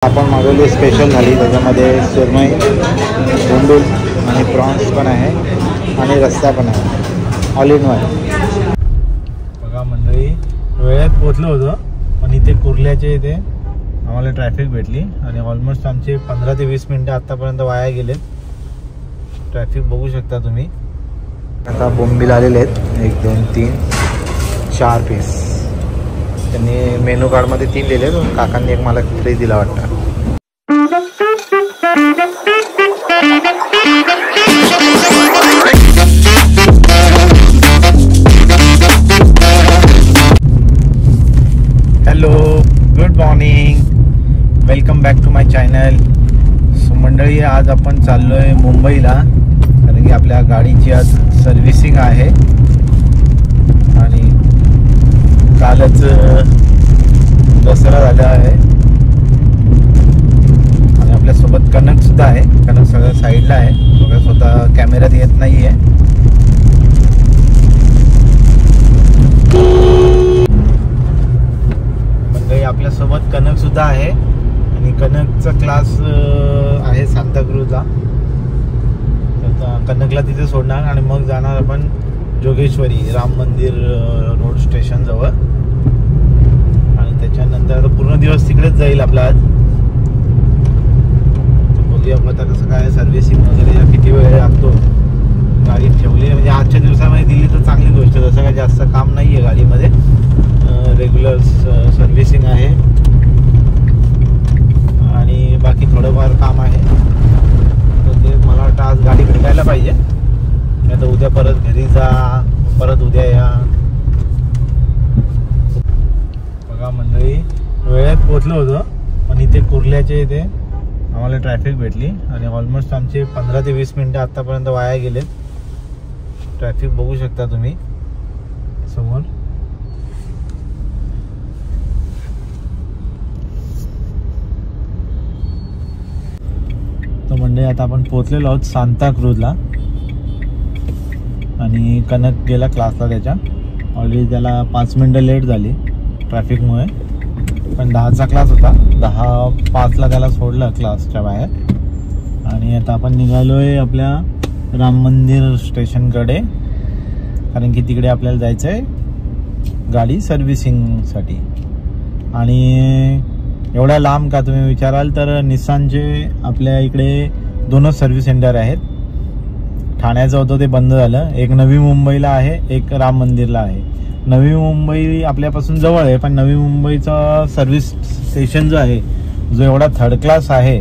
आपण मागवली स्पेशल थाली, त्याच्यामध्ये सुरमई, बोंबील आणि प्रॉन्स पण आहे आणि रस्सा पण आहे, ऑल इन वन. बघा मंडळी, वेळेत पोचलो होतो पण इथे कुर्ल्याच्या इथे आम्हाला ट्रॅफिक भेटली आणि ऑलमोस्ट आमचे 15 ते 20 मिनटं आत्तापर्यंत वाया गेलेत. ट्रॅफिक बघू शकता तुम्ही. आता बोंबील आलेले आहेत 1 2 3 4 पीस. त्यांनी मेनू कार्डमध्ये 3 दिले, काकांनी एक मला फ्री दिला वाटतं. Hello, good morning, welcome back to my channel. So मंडळी, आज आपण चाललो आहे मुंबईला, कारण की आपल्या गाडीची आज सर्व्हिसिंग आहे आणि कालच दसरा झाला आहे. आणि आपल्यासोबत कनक सुद्धा आहे. कनक सगळं साईडला आहे, बघा स्वतः कॅमेऱ्यात येत नाही आहे. म्हणजे आपल्यासोबत कनक सुद्धा आहे आणि कनकचा क्लास आहे सांताक्रूजला. तर कनकला तिथे सोडणार आणि मग जाणार आपण जोगेश्वरी राम मंदिर रोड स्टेशन जवळ. आणि त्याच्यानंतर आता पूर्ण दिवस तिकडेच जाईल आपला आज. बघूया आता कसं काय सर्व्हिसिंग वगैरे, किती वेळ लागतो. गाडी ठेवली म्हणजे आजच्या दिवसामध्ये दिली तर चांगली गोष्ट. जसं काय जास्त काम नाही आहे गाडीमध्ये, रेग्युलर सर्व्हिसिंग आहे आणि बाकी थोडंफार काम आहे. तर ते मला वाटतं आज गाडी भेटायला पाहिजे, नाही तर उद्या परत घरी जा, परत उद्या या. बघा मंडळी, वेळेत पोचलो होतो पण इथे कुर्ल्याच्या इथे आम्हाला ट्रॅफिक भेटली आणि ऑलमोस्ट आमचे 15 ते 20 मिनटं आत्तापर्यंत वाया गेलेत. ट्रॅफिक बघू शकता तुम्ही समोर. तर मंडळी, आता आपण पोचलेलो आहोत सांताक्रूजला आणि कनक गेला क्लासला. त्याच्या ऑलरेडी त्याला 5 मिनटं लेट झाली ट्रॅफिकमुळे, पण 10चा क्लास होता. 10:05ला त्याला सोडलं क्लासच्या बाहेर. आणि आता आपण निघालो आहे आपल्या राम मंदिर स्टेशनकडे, कारण की तिकडे आपल्याला जायचं आहे गाडी सर्व्हिसिंगसाठी. आणि एवढ्या लांब का तुम्ही विचाराल तर निस्सानचे आपल्या इकडे 2च सर्व्हिस सेंटर आहेत. ठाण्याचं होतं ते बंद झालं. एक नवी मुंबईला आहे, एक राम मंदिरला आहे. नवी मुंबई आपल्यापासून जवळ आहे, पण नवी मुंबईचा सर्व्हिस स्टेशन जो आहे, जो एवढा थर्ड क्लास आहे,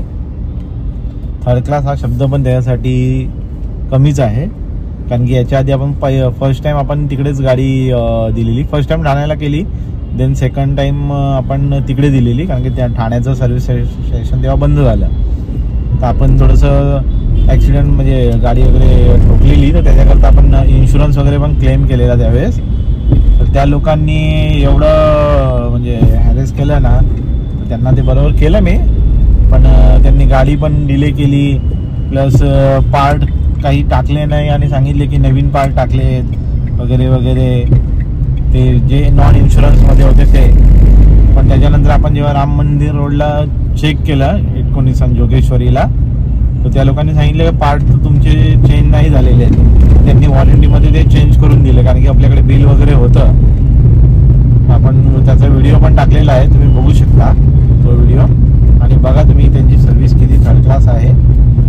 थर्ड क्लास हा शब्द पण त्याच्यासाठी कमीच आहे. कारण की याच्या आधी आपण फर्स्ट टाइम आपण तिकडेच गाडी दिलेली. फर्स्ट टाइम ठाण्याला केली, देन सेकंड टाइम आपण तिकडे दिलेली, कारण की त्या ठाण्याचं सर्व्हिस स्टेशन तेव्हा बंद झालं. तर आपण थोडंसं ॲक्सिडेंट म्हणजे गाडी वगैरे ठोकलेली, तर त्याच्याकरता आपण इन्शुरन्स वगैरे पण क्लेम केलेला त्यावेळेस. तर त्या लोकांनी एवढं म्हणजे हॅरेस केलं ना, तर त्यांना ते बरोबर केलं मी, पण त्यांनी गाडी पण डिले केली, प्लस पार्ट काही टाकले नाही आणि सांगितले की नवीन पार्ट टाकले वगैरे वगैरे, ते जे नॉन इन्शुरन्समध्ये होते ते. पण त्याच्यानंतर आपण जेव्हा राम मंदिर रोडला चेक केलं इटकोनिसन जोगेश्वरीला, तर त्या लोकांनी सांगितलं की पार्ट तुमचे चेंज नाही झालेले आहेत. त्यांनी वॉरंटीमध्ये ते चेंज करून दिले, कारण की आपल्याकडे बिल वगैरे होतं. आपण त्याचा व्हिडिओ पण टाकलेला आहे, तुम्ही बघू शकता तो व्हिडिओ. आणि बघा तुम्ही त्यांची सर्व्हिस किती थर्ड क्लास आहे.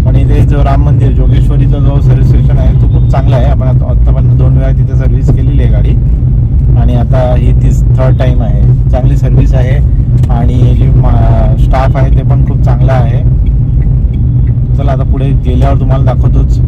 पण इथे जो राम मंदिर जोगेश्वरीचा जो सर्व्हिस स्टेशन आहे तो खूप चांगला आहे. आपण आत्तापर्यंत 2 वेळा तिथे सर्व्हिस केलेली आहे गाडी आणि आता ही 3rd टाइम आहे. चांगली सर्व्हिस आहे आणि जी स्टाफ आहे ते पण खूप चांगला आहे. चला आता पुढे गेल्यावर तुम्हाला दाखवतोच.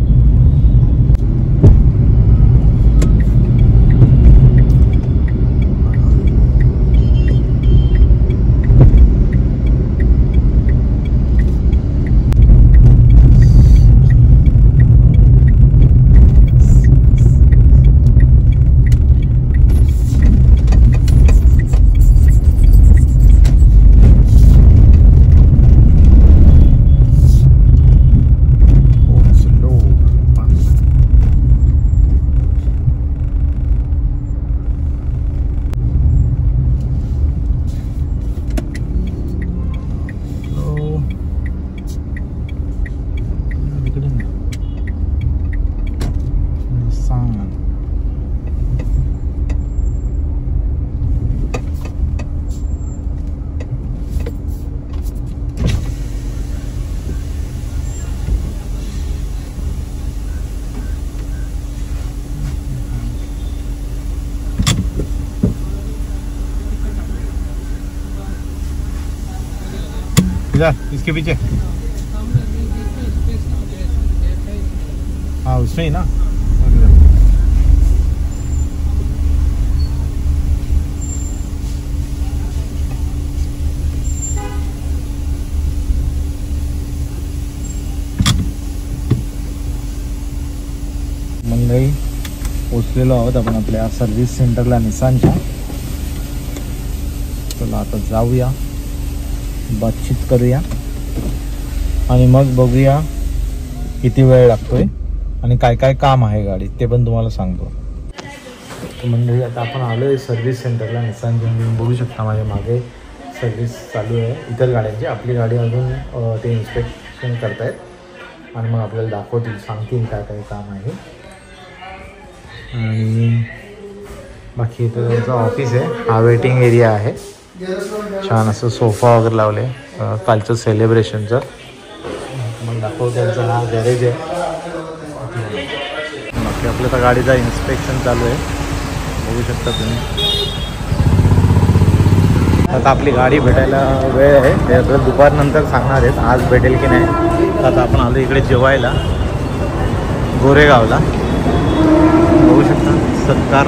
इधर इसके पीछे, हाँ उसमें ही ना। मंडळी पोचलेलो आहोत आपण आपल्या सर्व्हिस सेंटरला निसानच्या. चला आता जाऊया, बातचीत करूया आणि मग बघूया किती वेळ लागतोय आणि काय काय काम आहे गाडीत ते पण तुम्हाला सांगतो. मंडळी आता आपण आलो आहे सर्व्हिस सेंटरला निसानच्या. तुम्ही बघू शकता माझ्या मागे सर्व्हिस चालू आहे इतर गाड्यांची. आपली गाडी अजून ते इन्स्पेक्शन करतायत आणि मग आपल्याला दाखवतील, सांगतील काय काय काम आहे. आणि बाकी इथं त्यांचं ऑफिस आहे, हा वेटिंग एरिया आहे. छान असं सोफा वगैरे लावले कालचं सेलिब्रेशनचं. मग दाखवतो त्यांचा हा गॅरेज आहे. बाकी आपल्या तर गाडीचा इन्स्पेक्शन चालू आहे, बघू शकता तुम्ही. आता आपली गाडी भेटायला वेळ आहे, ते आपल्याला दुपारनंतर सांगणार आहेत आज भेटेल की नाही. आता आपण आलो इकडे जेवायला गोरेगावला. बघू शकता सत्कार,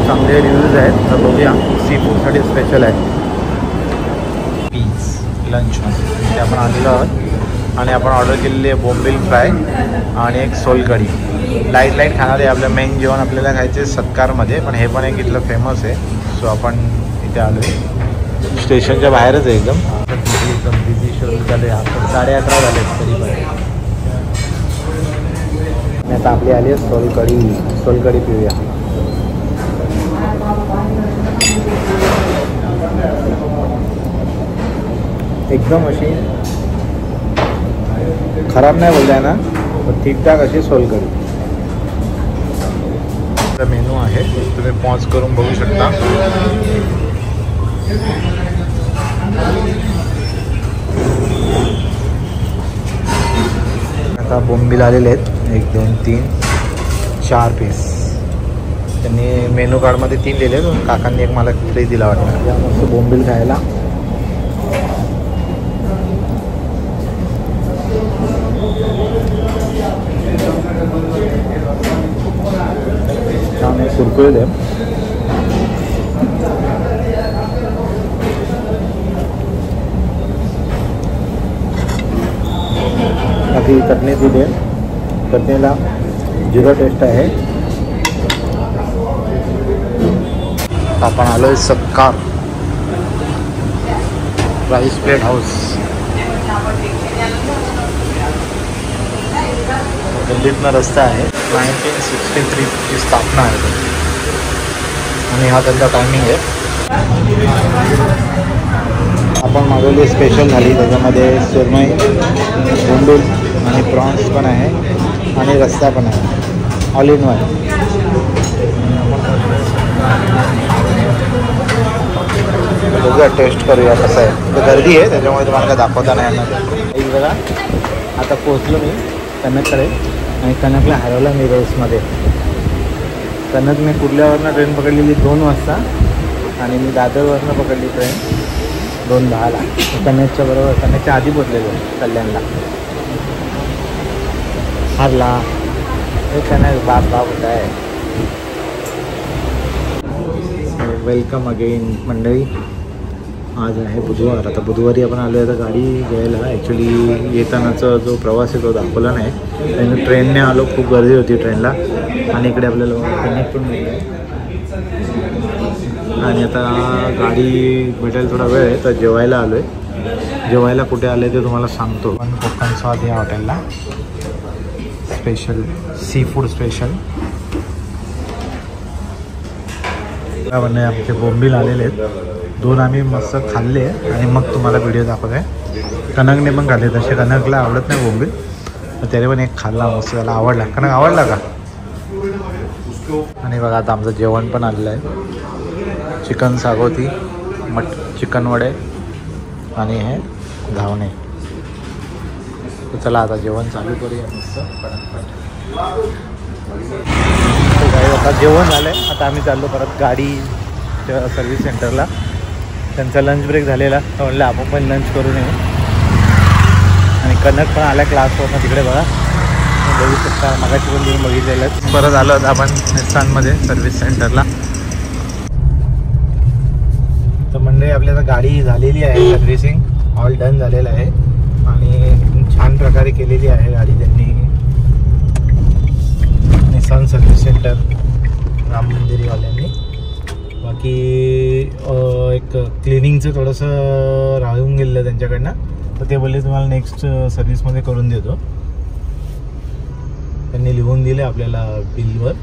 चांगले रिव्ह्यूज आहेत. तर बघूया, सी फूडसाठी स्पेशल आहे. पीस लंच ते आपण आलेलो आहोत आणि आपण ऑर्डर केलेली आहे बोंबील फ्राय आणि एक सोलकढी. लाईट खाणार आहे. आपलं मेन जेवण आपल्याला खायचे सत्कारमध्ये, पण हे पण एक इथलं फेमस आहे. सो आपण इथे आलो आहे, स्टेशनच्या बाहेरच आहे एकदम बिझी शेड्यूल झाले. आपण 11:30 झाले तरी पण. आता आपली आली आहे सोलकढी पिऊया. एकदम अशी खराब नाही बोलताय ना, पण ठीकठाक अशी सोलकढी. मेनू आहे, तुम्ही पॉज करून बघू शकता. आता बोंबील आलेले आहेत 1 2 3 4 पीस. त्यांनी मेनू कार्डमध्ये 3 दिले, काकांनी एक मला फ्री दिला वाटतं. मस्त बोंबील खायला. छान आहे, कुरकुरीत आहे. बाकी चटणी दिली आहे, चटणीला जिरा टेस्ट आहे. आपण आलो आहे सत्कार राईस प्लेट हाऊस. दिल्लीतनं रस्ता आहे. 1963 ची स्थापना आहे आणि हा त्यांचा टायमिंग आहे. आपण मागवली स्पेशल थाली, त्याच्यामध्ये सुरमई, बोंबील आणि प्रॉन्स पण आहे आणि रस्सा पण आहे, ऑल इन वन. बघूया, टेस्ट करूया कसं आहे. तर गर्दी आहे त्याच्यामुळे तुम्हाला काय दाखवता नाही येणार. एक बघा, आता पोचलो मी कनककडे आणि कनकला हरवला मी रेसमध्ये. कनक मी कुर्ल्यावरनं ट्रेन पकडलेली 2 वाजता आणि मी दादरवरनं पकडली ट्रेन 2:10ला. कनकच्या बरोबर, कनकच्या आधी पोचलेलो कल्याणला. हरला हे कनक बाप होता आहे. वेलकम अगेन मंडळी. आज आहे बुधवार. आता बुधवारी आपण आलो आहे तर गाडी घ्यायला. ॲक्च्युली येतानाचा जो प्रवास आहे तो दाखवला नाही, आणि ट्रेनने आलो, खूप गर्दी होती ट्रेनला. आणि इकडे आपल्याला कनेक्ट पण मिळलं आहे. आणि आता गाडी भेटायला थोडा वेळ आहे, तर जेवायला आलो आहे. जेवायला कुठे आले ते तुम्हाला सांगतो. पण कोकण स्वाद या हॉटेलला स्पेशल सी फूड स्पेशल. म्हणणे आमचे बोंबील आलेले आहेत 2. आम्ही मस्त खाल्ले आणि मग तुम्हाला व्हिडिओ दाखवत आहे. कनकने पण खाल्ले, तसे कनकला आवडत नाही बोंबील, तर त्याने पण एक खाल्ला मस्त, त्याला आवडला. कनक आवडला का? आणि बघा आता आमचं जेवण पण आलेलं आहे. चिकन सागोती, चिकन वडे आणि हे धावणे. तर चला आता जेवण चालू करूया मस्त पटापट. आता जेवण झालं आहे. आता आम्ही चाललो परत गाडी सर्व्हिस सेंटरला. त्यांचा लंच ब्रेक झालेला, तर म्हणलं आपण पण लंच करून येऊ. आणि कनक पण आला क्लासवरनं तिकडे बघा, बघू शकता. मगाशी पण तुम्ही बघितलेलं. परत आलो आपण निस्सानमध्ये सर्व्हिस सेंटरला. तर म्हणजे आपली आता गाडी झालेली आहे, सर्व्हिसिंग ऑल डन झालेलं आहे आणि छान प्रकारे केलेली आहे गाडी त्यांनी. निस्सान सर्व्हिस सेंटर राम मंदिरीवाल्यांनी. बाकी एक क्लिनिंगचं थोडंसं राहून गेलं त्यांच्याकडनं, तर ते बोलले तुम्हाला नेक्स्ट सर्व्हिसमध्ये करून देतो. त्यांनी लिहून दिले आपल्याला बिलवर.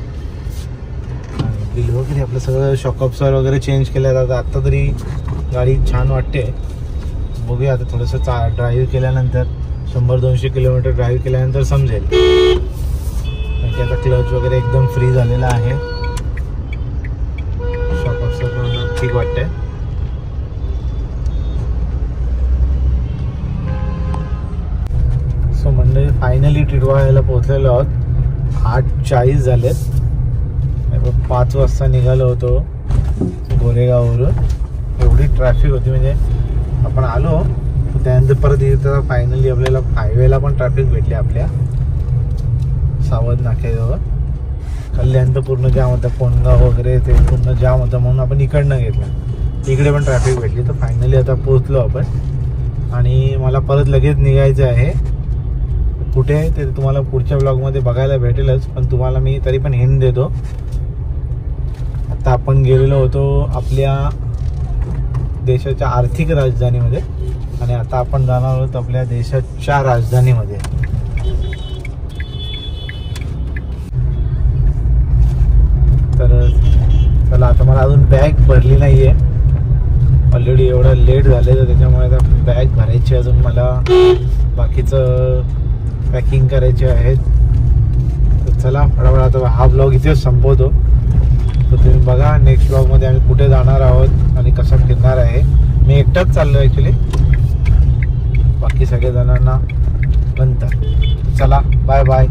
बिल वगैरे आपलं सगळं शॉकअप्सर वगैरे चेंज केलं जातं. आत्ता तरी गाडी छान वाटते. बघूया आता थोडंसं ड्राईव्ह केल्यानंतर 100-200 किलोमीटर ड्राईव्ह केल्यानंतर समजेल. कारण की आता क्लच वगैरे एकदम फ्री झालेला आहे. शॉकअप्सर पण ठीक वाटतंय. सो म्हणजे फायनली टिटवाळ्याला पोहोचलेलो आहोत. 8:40 झालेत. 5 वाजता निघालो होतो गोरेगाववरून. एवढी ट्रॅफिक होती, म्हणजे आपण आलो त्यानंतर परत इथं फायनली आपल्याला हायवेला पण ट्रॅफिक भेटली आपल्या सावध नाक्याजवळ. कल्याण तर पूर्ण जाम होता, कोणगाव वगैरे ते पूर्ण जाम होतं, म्हणून आपण इकडनं घेतलं. इकडे पण ट्रॅफिक भेटली. तर फायनली आता पोहोचलो आपण आणि मला परत लगेच निघायचं आहे. कुठे आहे ते तुम्हाला पुढच्या ब्लॉगमध्ये बघायला भेटेलच, पण तुम्हाला मी तरी पण हिंट देतो. आता आपण गेलेलो होतो आपल्या देशाच्या आर्थिक राजधानीमध्ये आणि आता आपण जाणार आहोत आपल्या देशाच्या राजधानीमध्ये. तर चला, आता मला अजून बॅग भरली नाही आहे. ऑलरेडी एवढं लेट झाले, तर त्याच्यामुळे आता बॅग भरायची अजून मला. बाकीचं पॅकिंग करायचे आहेत. तर चला फटाफट आता हा ब्लॉग इथेच संपवतो. तर तुम्ही बघा नेक्स्ट ब्लॉगमध्ये आम्ही कुठे जाणार आहोत आणि कसं फिरणार आहे. मी एकटाच चाललो ॲक्च्युली, बाकी सगळे जणांना नंतर. चला बाय बाय.